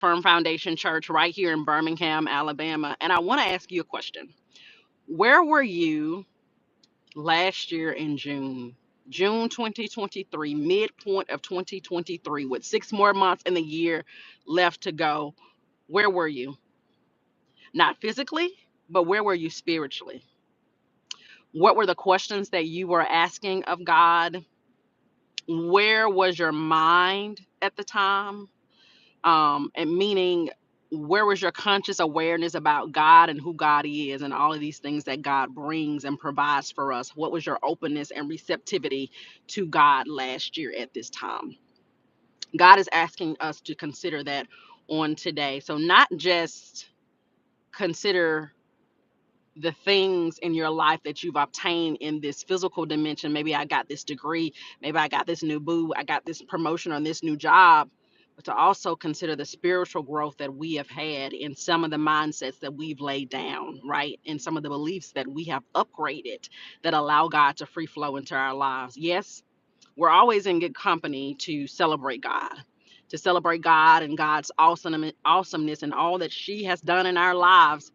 Firm Foundation Church right here in Birmingham, Alabama. And I want to ask you a question. Where were you last year in June? June 2023, midpoint of 2023, with 6 more months in the year left to go. Where were you? Not physically, but where were you spiritually? What were the questions that you were asking of God? Where was your mind at the time? And meaning, where was your conscious awareness about God and who God is and all of these things that God brings and provides for us? What was your openness and receptivity to God last year at this time? God is asking us to consider that on today. So, not just consider the things in your life that you've obtained in this physical dimension. Maybe I got this degree, maybe I got this new boo, I got this promotion on this new job, but to also consider the spiritual growth that we have had in some of the mindsets that we've laid down, right? And some of the beliefs that we have upgraded that allow God to free flow into our lives. Yes, we're always in good company to celebrate God. To celebrate God and God's awesomeness and all that she has done in our lives,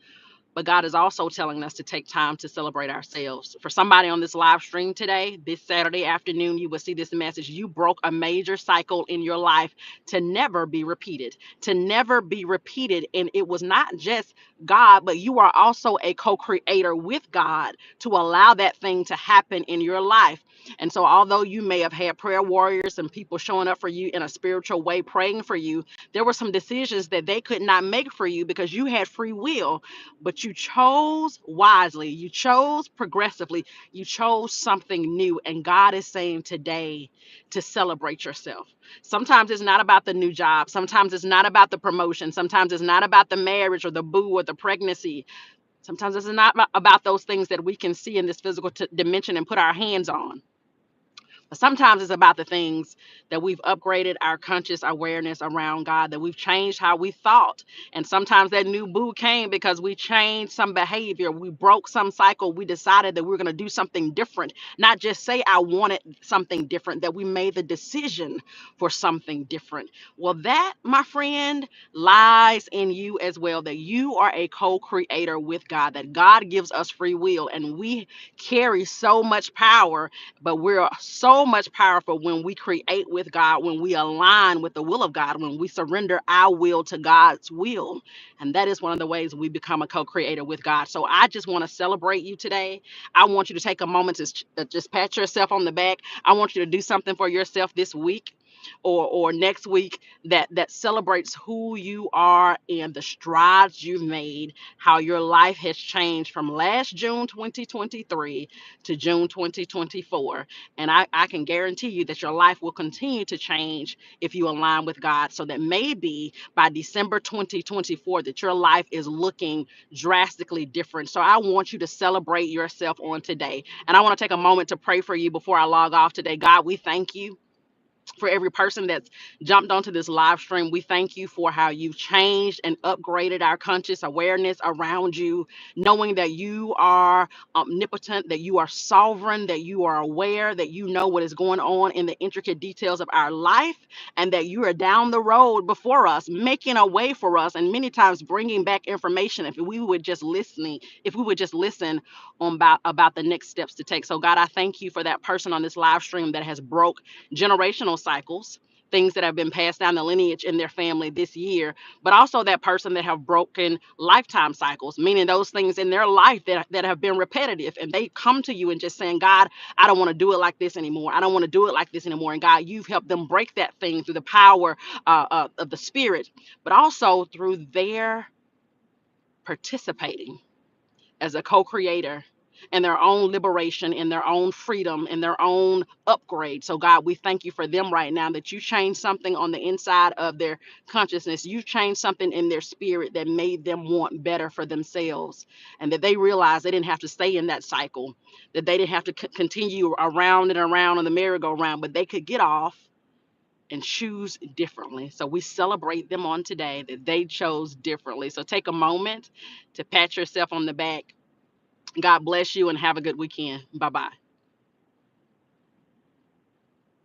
but God is also telling us to take time to celebrate ourselves. For somebody on this live stream today, this Saturday afternoon, you will see this message. You broke a major cycle in your life to never be repeated, to never be repeated. And it was not just God, but you are also a co-creator with God to allow that thing to happen in your life. And so, although you may have had prayer warriors and people showing up for you in a spiritual way, praying for you, there were some decisions that they could not make for you because you had free will, but you chose wisely, you chose progressively, you chose something new. And God is saying today to celebrate yourself. Sometimes it's not about the new job, sometimes it's not about the promotion, sometimes it's not about the marriage or the boo or the pregnancy. Sometimes it's not about those things that we can see in this physical dimension and put our hands on. But sometimes it's about the things that we've upgraded our conscious awareness around God, that we've changed how we thought. And sometimes that new boo came because we changed some behavior. We broke some cycle. We decided that we we're going to do something different, not just say, I wanted something different, that we made the decision for something different. Well, that, my friend, lies in you as well, that you are a co creator with God, that God gives us free will, and we carry so much power, but we're so much powerful when we create with God, when we align with the will of God, when we surrender our will to God's will. And that is one of the ways we become a co-creator with God. So I just want to celebrate you today. I want you to take a moment to just pat yourself on the back. I want you to do something for yourself this week or next week that celebrates who you are and the strides you've made, how your life has changed from last June 2023 to June 2024. And I can guarantee you that your life will continue to change if you align with God, so that maybe by December 2024 that your life is looking drastically different. So I want you to celebrate yourself on today. And I want to take a moment to pray for you before I log off today. God, we thank you for every person that's jumped onto this live stream. We thank you for how you've changed and upgraded our conscious awareness around you, knowing that you are omnipotent, that you are sovereign, that you are aware, that you know what is going on in the intricate details of our life, and that you are down the road before us, making a way for us, and many times bringing back information if we would just listen on about the next steps to take. So God, I thank you for that person on this live stream that has broke generational cycles, things that have been passed down the lineage in their family this year, but also that person that have broken lifetime cycles, meaning those things in their life that have been repetitive, and they come to you and just saying, God, I don't want to do it like this anymore. I don't want to do it like this anymore. And God, you've helped them break that thing through the power of the Spirit, but also through their participating as a co-creator in their own liberation, in their own freedom, in their own upgrade. So God, we thank you for them right now, that you changed something on the inside of their consciousness. You changed something in their spirit that made them want better for themselves, and that they realized they didn't have to stay in that cycle, that they didn't have to continue around and around on the merry-go-round, but they could get off and choose differently. So we celebrate them on today that they chose differently. So take a moment to pat yourself on the back. God bless you and have a good weekend. Bye bye.